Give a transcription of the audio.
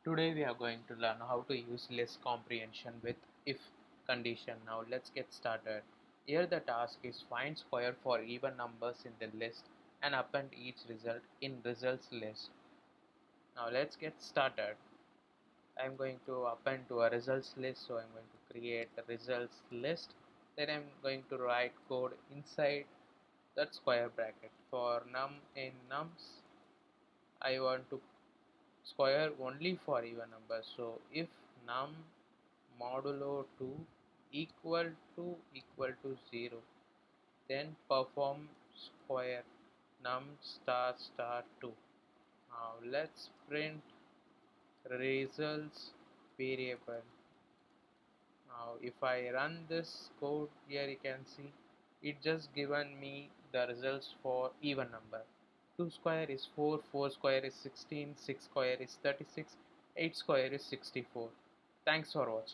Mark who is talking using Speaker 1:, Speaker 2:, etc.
Speaker 1: Today we are going to learn how to use list comprehension with if condition. Now let's get started. Here the task is find square for even numbers in the list and append each result in results list. Now let's get started. I'm going to append to a results list, so I'm going to create a results list. Then I'm going to write code inside that square bracket. For num in nums, I want to square only for even numbers. So if num modulo 2 equal to 0, then perform square num star star 2. Now let's print results variable. Now if I run this code, here you can see it just given me the results for even number. 2 square is 4, 4 square is 16, 6 square is 36, 8 square is 64. Thanks for watching.